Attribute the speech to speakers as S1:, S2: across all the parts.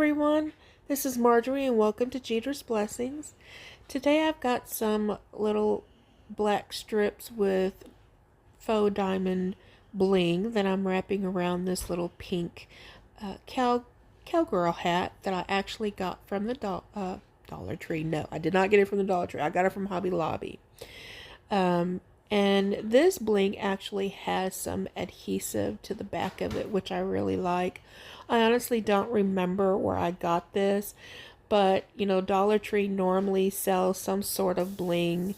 S1: everyone, this is Marjorie and welcome to Jetersblessings. Today I've got some little black strips with faux diamond bling that I'm wrapping around this little pink cowgirl hat that I actually got from the Dollar Tree. No, I did not get it from the Dollar Tree. I got it from Hobby Lobby. And this bling actually has some adhesive to the back of it, which I really like. I honestly don't remember where I got this, but you know, Dollar Tree normally sells some sort of bling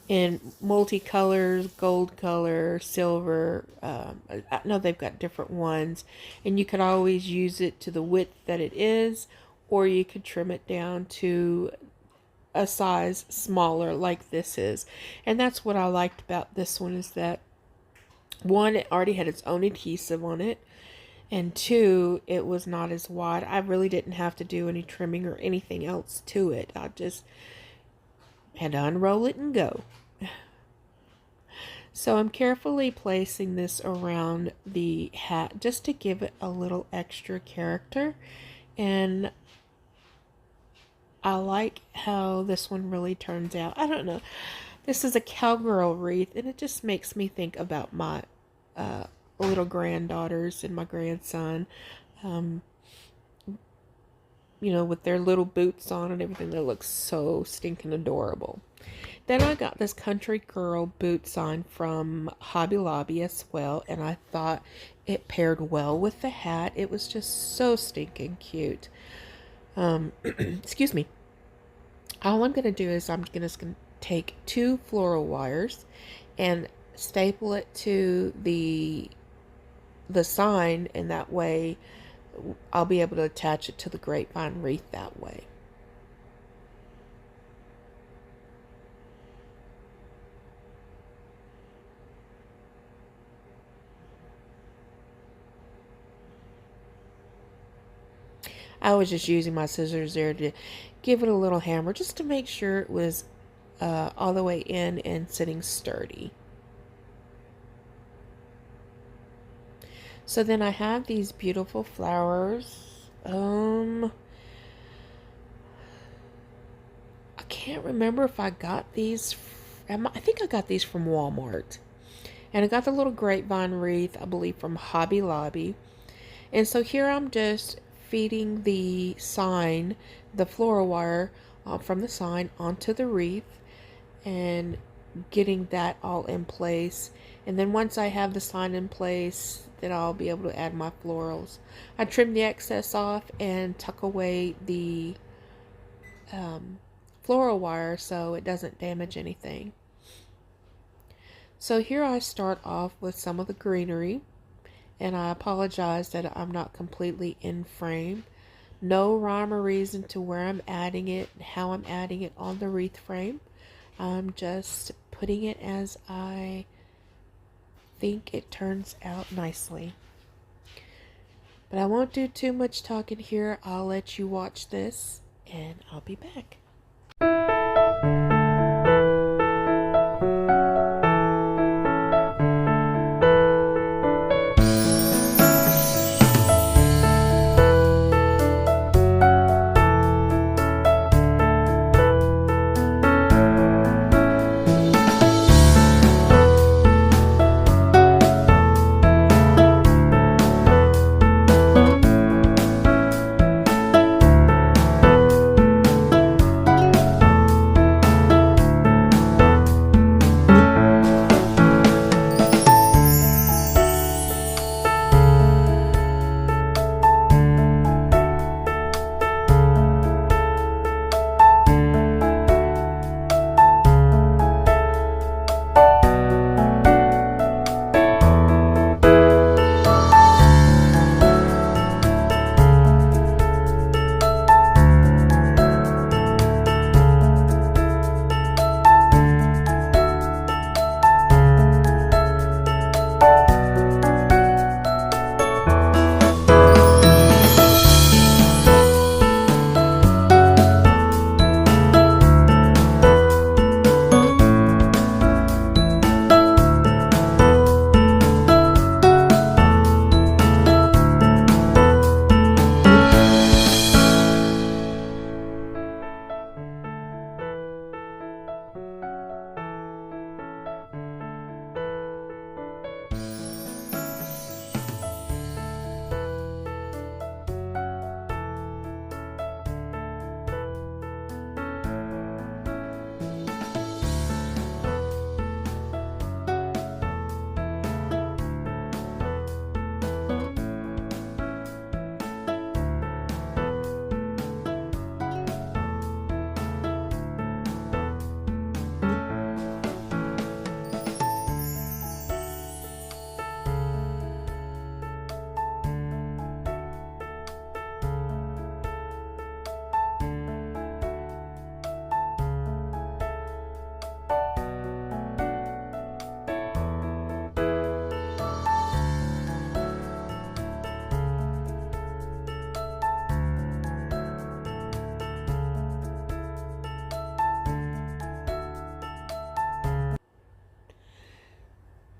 S1: in multicolors, gold color, silver. I know they've got different ones, and you could always use it to the width that it is, or you could trim it down to a size smaller like this is. And that's what I liked about this one, is that one, it already had its own adhesive on it, and two, it was not as wide. I really didn't have to do any trimming or anything else to it. I just had to unroll it and go. So I'm carefully placing this around the hat just to give it a little extra character, and I like how this one really turns out. I don't know. This is a cowgirl wreath, and it just makes me think about my little granddaughters and my grandson. You know, with their little boots on and everything. They look so stinking adorable. Then I got this country girl boot sign from Hobby Lobby as well, and I thought it paired well with the hat. It was just so stinking cute. Excuse me. All I'm going to do is I'm just going to take two floral wires and staple it to the sign, and that way I'll be able to attach it to the grapevine wreath that way. I was just using my scissors there to give it a little hammer just to make sure it was all the way in and sitting sturdy. So then I have these beautiful flowers. I can't remember if I got these. I think I got these from Walmart. And I got the little grapevine wreath, I believe, from Hobby Lobby. And so here I'm just feeding the sign, the floral wire from the sign onto the wreath, and getting that all in place. And then once I have the sign in place, then I'll be able to add my florals. I trim the excess off and tuck away the floral wire so it doesn't damage anything. So here I start off with some of the greenery. And I apologize that I'm not completely in frame. No rhyme or reason to where I'm adding it, how I'm adding it on the wreath frame. I'm just putting it as I think it turns out nicely. But I won't do too much talking here. I'll let you watch this, and I'll be back.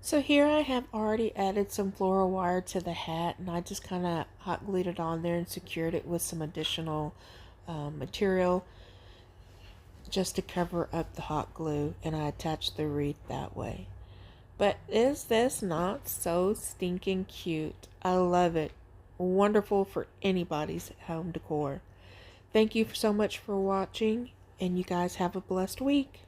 S1: So here I have already added some floral wire to the hat, and I just kind of hot glued it on there and secured it with some additional material just to cover up the hot glue, and I attached the wreath that way. But is this not so stinking cute? I love it. Wonderful for anybody's home decor. Thank you so much for watching, and you guys have a blessed week.